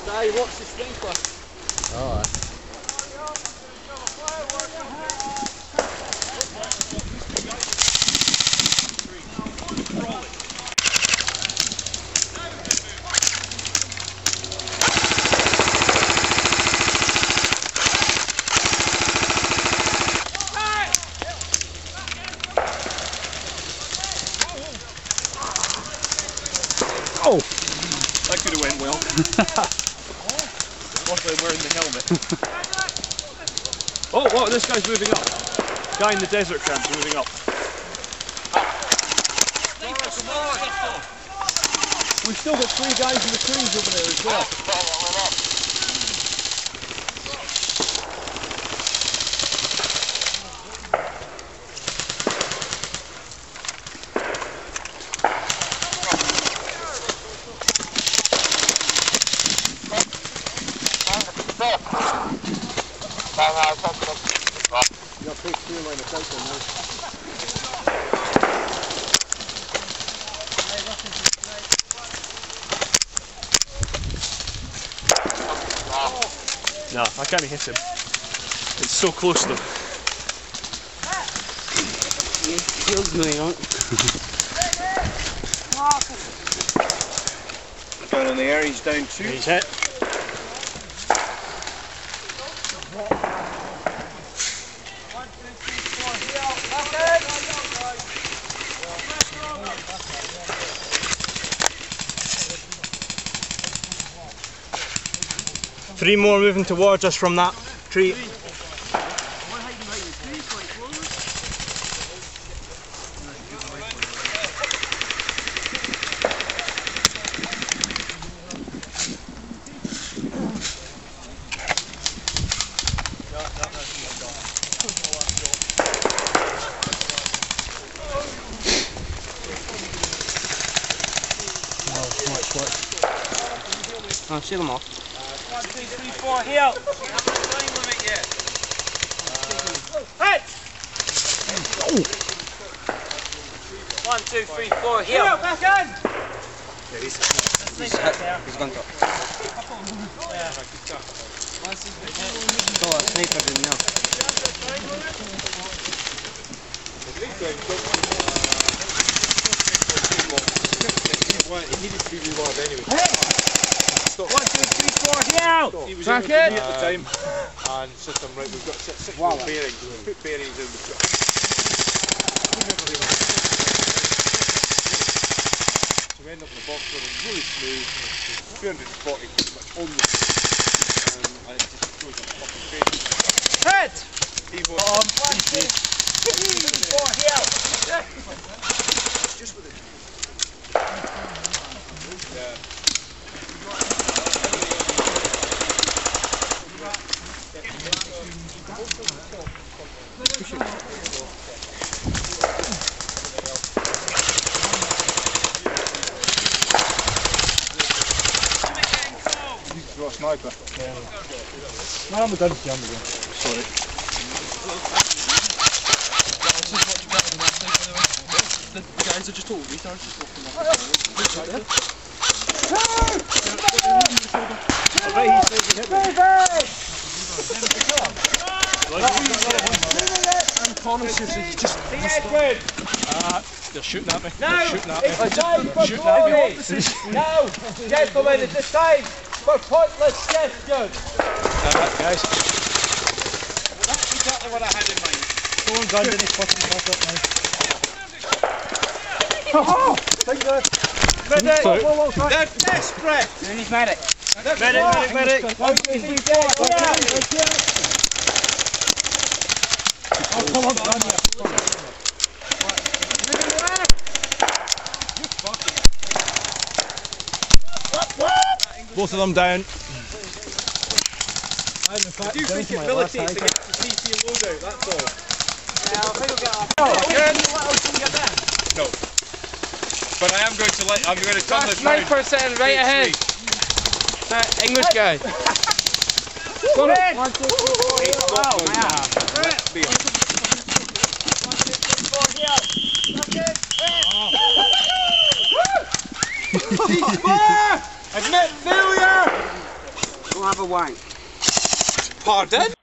Aye, watch the sprinkler. Oh, aye. Oh! That could have went well. Luckily I'm wearing the helmet. Oh, wow, this guy's moving up. Guy in the desert camp's moving up. We've still got 3 guys in the trees over there as well. You got a big clear line of sight on now. No, I can't hit him. It's so close to him. Heels going on. Down in the air, he's down 2. He's hit. Three more moving towards us from that tree. Oh, see them off. 1, 2, 3, 4, heel! Hit! 1, 2, 3, 4, heel! Back in! He's gone top. Oh, a sniper didn't know. He needed to be rewarded anyway. 1, 2, 3, 4, heel! He was Back able to in! be at the time and system right. We've got 6 more bearings. We've put bearings in. We've got 2 end up in the box running really smooth. 240 pretty much on the and it just goes up fucking crazy. Hit! He was 1, 2, 3, 4, heel! just with it. Yeah. You've got a sniper. Yeah. No, I'm done. Sorry. The guys are just all retards just walking around. They're shooting at me. They're shooting at me. It's time for glory! No! Gentlemen, it's the time for pointless gestures! Guys. That's exactly what I had in mind. Go on, guns in his fucking pocket now. Oh! Medic! They're desperate! And he's medic. Medic! 1, 2, 3, 4, Oh, come on, both of them down. I do think it militates against the CC loadout, that's all. Yeah, I think we'll get off. No. But I am going to I'm going to turn this round. 9% right ahead. That English guy. Go ahead. 1, 2, 3, 4, Oh, yeah. Let's be honest. 1, 2, 3, 4, heel. Admit failure! wank. Pardon?